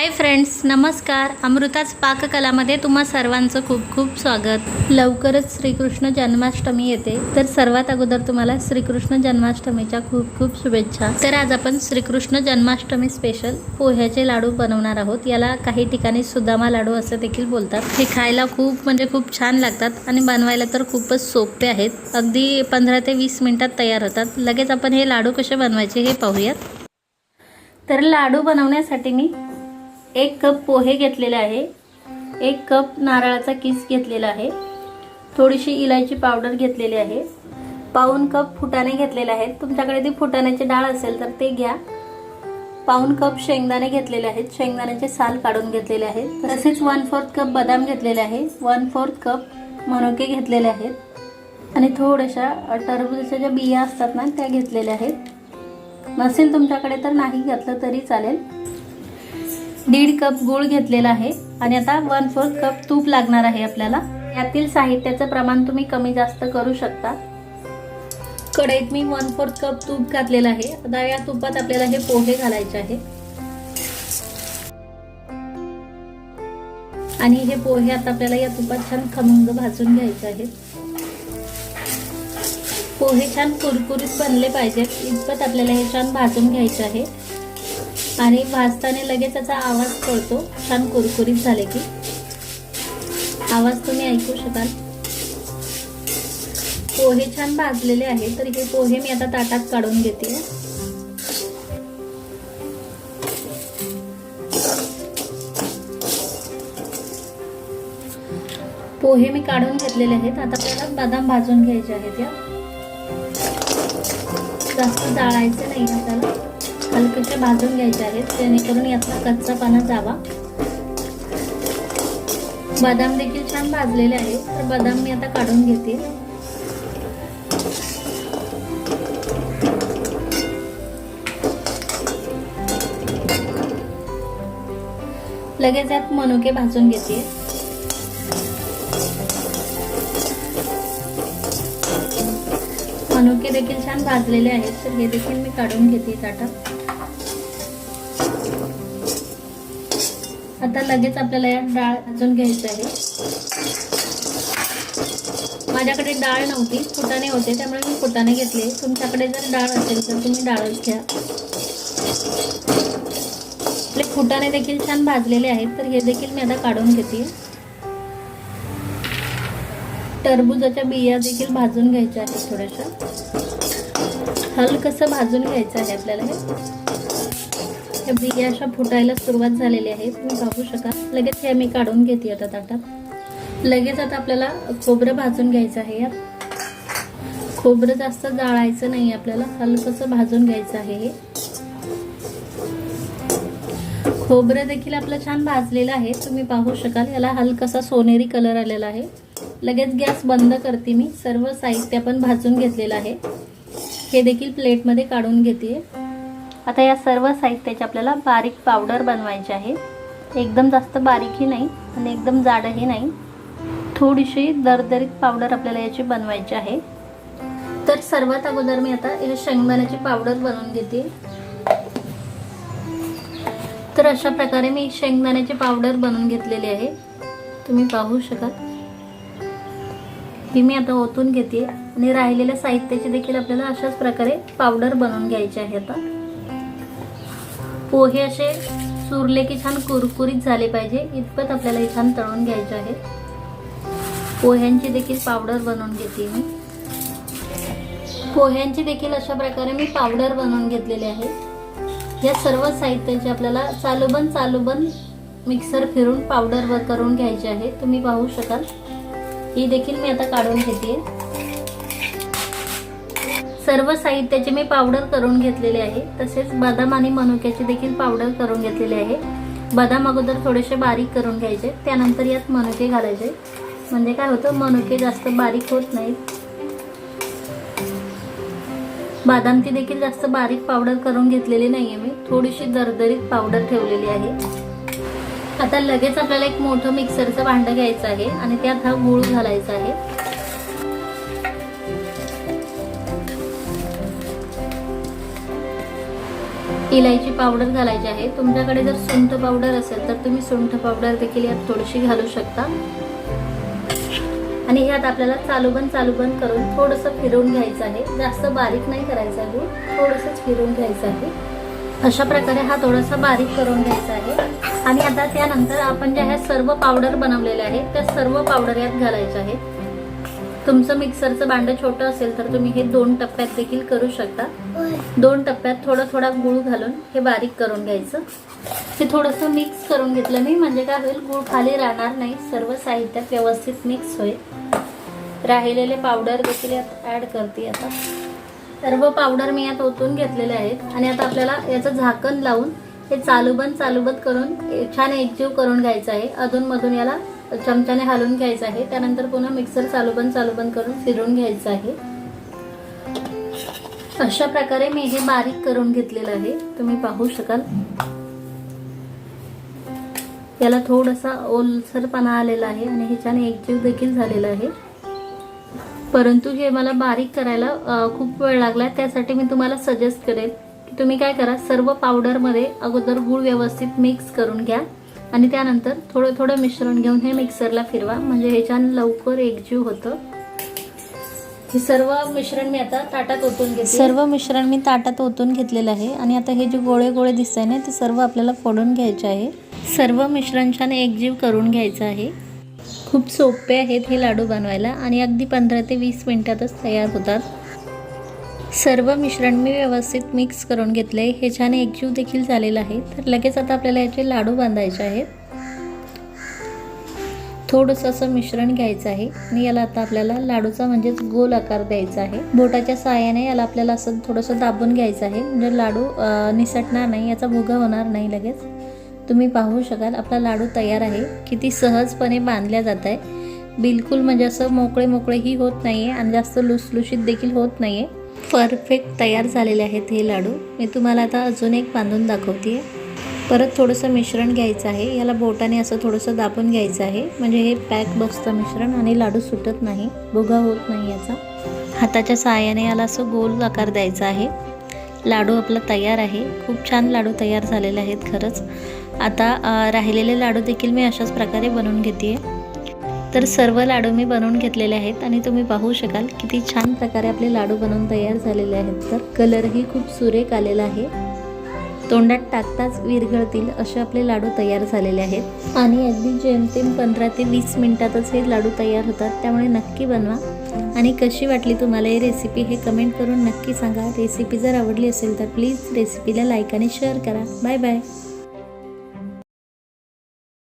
Hi friends, नमस्कार. अमृताच पाककलामध्ये तुम्हा सर्वांचं खूप खूप स्वागत. लवकरच श्रीकृष्ण जन्माष्टमी येते, तर सर्वात अगोदर तुम्हाला श्रीकृष्ण जन्माष्टमीच्या खूप खूप शुभेच्छा. तर आज आपण श्रीकृष्ण जन्माष्टमी स्पेशल पोह्याचे लाडू बनवणार आहोत. याला काही ठिकाणी सुदामा लाडू असं देखील बोलतात. हे खायला खूप छान लागतात आणि बनवायला तर खूपच सोपे आहेत. अगदी 15 ते 20 मिनिटात तयार होतात. लगेच आपण हे लाडू कसे बनवायचे हे पाहूयात. तर लाडू बनवण्यासाठी मी 1 कप पोहे घेतलेले आहे, 1 कप नारळाचा किस घेतलेला आहे, थोडीशी इलायची पावडर घेतलेली आहे, पाऊण कप फुटाणे घेतलेले आहेत. तुमच्याकडे ती फुटाण्याची डाळ असेल तर ते घ्या. पाऊण कप शेंगदाणे घेतलेले आहेत, शेंगदाण्याचे साल काढून घेतलेले आहेत. तसेच 1/4 कप बदाम घेतलेले आहे, 1/4 कप मनुके घेतलेले आहेत आणि थोड्याशा टरबूजाच्या ज्या बिया असतात ना त्या घेतलेल्या आहेत. नसेल तुमच्याकडे तर नाही घातलं तरी चालेल. 1.5 कप गूळ घेतलेला आहे आणि आता 1/4 कप तूप लागणार आहे आपल्याला. यातील साहित्याचं प्रमाण तुम्ही कमी जास्त करू शकता. कढईत मी 1/4 कप तूप घातलेलं आहे. आता या तुपात आपल्याला हे पोहे घालायचे आहे आणि हे पोहे आता आपल्याला या तुपात छान खमंग भाजून घ्यायचे आहेत. पोहे छान कुरकुरीत बनले पाहिजेत इतपत आपल्याला हे छान भाजून घ्यायचे आहे आणि भाजताना लगेच त्याचा आवाज कळतो. छान कुरकुरीत झाले की आवाज तुम्ही ऐकू शकाल. पोहे छान भाजलेले आहे, तर हे पोहे मी आता ताटात काढून घेते. पोहे मी काढून घेतलेले आहेत. आता आपल्याला बदाम भाजून घ्यायचे आहेत. या जास्त जाळायचे नाही, आपल्याला हलकेसे भाजून घ्यायचे आहेत जेणेकरून यातला कच्चापणा जावा. बदाम देखील छान भाजलेले आहेत, तर बदाम मी आता काढून घेते. लगेच यात मनुके भाजून घेते. मनुके देखील छान भाजलेले आहेत, तर हे देखील मी काढून घेते ताटात. आता लगेच आपल्याला यात डाळ भाजून घ्यायचं आहे. माझ्याकडे डाळ नव्हती, फुटाणे होते, त्यामुळे मी फुटाणे घेतले. तुमच्याकडे जर डाळ असेल तर तुम्ही डाळच घ्या. आपले फुटाणे देखील छान भाजलेले आहेत, तर हे देखील मी आता काढून घेते. टरबूजाच्या बिया देखील भाजून घ्यायच्या आहेत. थोड्याशा हलकसं भाजून घ्यायचं आहे आपल्याला. हे बिया अशा फुटायला सुरुवात झालेली आहे, तुम्ही पाहू शकाल. लगेच हे मी काढून घेते आता ताटात. लगेच आता आपल्याला खोबरं भाजून घ्यायचं आहे. यात खोबरं जास्त जाळायचं नाही, आपल्याला हलकसं भाजून घ्यायचं आहे. हे खोबरं देखील आपलं छान भाजलेलं आहे, तुम्ही पाहू शकाल. याला हलकासा सोनेरी कलर आलेला आहे. लगेच गॅस बंद करते मी. सर्व साहित्य आपण भाजून घेतलेलं आहे. हे देखील प्लेटमध्ये काढून घेते. आता या सर्व साहित्याची आपल्याला बारीक पावडर बनवायची आहे. एकदम जास्त बारीकही नाही आणि एकदम जाडही नाही, थोडीशी दरदरीत पावडर आपल्याला याची बनवायची आहे. तर सर्वात अगोदर मी आता हे शेंगदाण्याची पावडर बनवून घेते. तर अशा प्रकारे मी शेंगदाण्याची पावडर बनवून घेतलेली आहे, तुम्ही पाहू शकाल. ही मी आता ओतून घेते आणि राहिलेल्या साहित्याची देखील आपल्याला अशाच प्रकारे पावडर बनवून घ्यायची आहे. आता पोहे असे चुरले की छान कुरकुरीत झाले पाहिजे इतपत आपल्याला हे छान तळून घ्यायचे आहे. पोह्यांची देखील पावडर बनवून घेते मी. पोह्यांची देखील अशा प्रकारे मी पावडर बनवून घेतलेली आहे. या सर्व साहित्याची आपल्याला चालूबंद मिक्सर फिरून पावडर करून घ्यायची आहे, तुम्ही पाहू शकाल. ही देखील मी आता काढून घेते. सर्व साहित्याची मी पावडर करून घेतलेली आहे. तसेच बदाम आणि मनुक्याची देखील पावडर करून घेतलेली आहे. बदाम अगोदर थोडेसे बारीक करून घ्यायचे, त्यानंतर यात मनुके घालायचे. म्हणजे काय होतं, मनुके जास्त बारीक होत नाहीत. बदामची देखील जास्त बारीक पावडर करून घेतलेली नाहीये मी, थोडीशी दरदरीत पावडर ठेवलेली आहे. आता लगेच आपल्याला एक मोठं मिक्सरचं भांडं घ्यायचं आहे आणि त्यात हा गूळ घालायचा आहे. इलायची पावडर घालायची आहे. तुमच्याकडे जर सुंठ पावडर असेल तर तुम्ही सुंठ पावडर देखील यात थोडीशी घालू शकता. आणि ह्यात आपल्याला चालू बंद करून थोडंसं फिरवून घ्यायचं आहे. जास्त बारीक नाही करायचं आहे, थोडंसंच फिरवून घ्यायचं आहे. अशा प्रकारे हा थोडासा बारीक करून घ्यायचा आहे. आणि आता त्यानंतर आपण ज्या ह्या सर्व पावडर बनवलेल्या आहेत त्या सर्व पावडर यात घालायच्या आहेत. तुमचं मिक्सरचं भांडं छोटं असेल तर तुम्ही हे 2 टप्प्यात देखील करू शकता. 2 टप्प्यात थोडा गूळ घालून हे बारीक करून घ्यायचं. हे थोडंसं मिक्स करून घेतलं मी, म्हणजे काय होईल, गूळ खाली राहणार नाही, सर्व साहित्यात व्यवस्थित मिक्स होईल. राहिलेले पावडर देखील यात ॲड करते. आता सर्व पावडर मी यात ओतून घेतलेले आहेत. आणि आता आपल्याला याचं झाकण लावून हे चालू बंद करून छान एकजीव करून घ्यायचं आहे. अधूनमधून याला चमच्याने हलवून घ्यायचं आहे. त्यानंतर पुन्हा मिक्सर चालू बंद करून फिरवून घ्यायचं आहे. अशा प्रकारे मी हे बारीक करून घेतलेलं आहे, तुम्ही पाहू शकाल. याला थोडासा ओलसरपणा आलेला आहे आणि हे छान एकजीव देखील झालेला आहे. परंतु हे मला बारीक करायला खूप वेळ लागला. त्यासाठी मी तुम्हाला सजेस्ट करेन की तुम्ही काय करा, सर्व पावडरमध्ये अगोदर गूळ व्यवस्थित मिक्स करून घ्या आणि त्यानंतर थोडं मिश्रण घेऊन हे मिक्सरला फिरवा, म्हणजे हे छान लवकर एकजीव होतं. हे सर्व मिश्रण मी आता ताटात ओतून घेते. सर्व मिश्रण मी ताटात ओतून घेतलेलं आहे. आणि आता हे जे गोळे दिसत आहे ना, ते सर्व आपल्याला फोडून घ्यायचे आहे. सर्व मिश्रण छान एकजीव करून घ्यायचं आहे. खूप सोपे आहेत हे लाडू बनवायला आणि अगदी 15 ते 20 मिनिटातच तयार होतात. सर्व मिश्रण मी व्यवस्थित मिक्स करून घेतले. हे छान एकजीव देखील झालेलं आहे. तर लगेच आता आपल्याला याचे लाडू बांधायचे आहेत. थोडंसं असं मिश्रण घ्यायचं आहे आणि याला आता आपल्याला लाडूचा म्हणजेच गोल आकार द्यायचा आहे. बोटाच्या साहाय्याने याला आपल्याला असं थोडंसं दाबून घ्यायचं आहे, म्हणजे लाडू निसटणार नाही, याचा भुगा होणार नाही लगेच. तुम्ही पाहू शकाल आपला लाडू तयार आहे. किती सहजपणे बांधल्या जात आहे. बिलकुल म्हणजे असं मोकळेही होत नाही आहे आणि जास्त लुसलुशीत देखील होत नाही आहे. परफेक्ट तयार झालेले आहेत हे लाडू. मी तुम्हाला आता अजून एक बांधून दाखवते. परत थोडंसं मिश्रण घ्यायचं आहे. याला बोटाने असं थोडंसं दाबून घ्यायचं आहे, म्हणजे हे पॅक बसतं मिश्रण आणि लाडू सुटत नाही, भुगा होत नाही याचा. हाताच्या साहाय्याने याला असं गोल आकार द्यायचा आहे. लाडू आपला तयार आहे. खूप छान लाडू तयार झालेले आहेत खरंच. आता राहिलेले लाडू देखील मी अशाच प्रकारे बनवून घेते. तर सर्व लाडू मी बनवून घेतलेले आहेत आणि तुम्ही पाहू शकाल किती छान प्रकारे आपले लाडू बनवून तयार झालेले आहेत. तर कलरही खूप सुरेख आलेला आहे. तोंडात टाकताच विरघळतील असे आपले लाडू तयार झालेले आहेत. आणि अगदी जेमतेम 15 ते 20 मिनिटातच हे लाडू तयार होतात. त्यामुळे नक्की बनवा. आणि कशी वाटली तुम्हाला ही रेसिपी हे कमेंट करून नक्की सांगा. रेसिपी जर आवडली असेल तर प्लीज रेसिपीला लाईक आणि शेअर करा. Bye bye.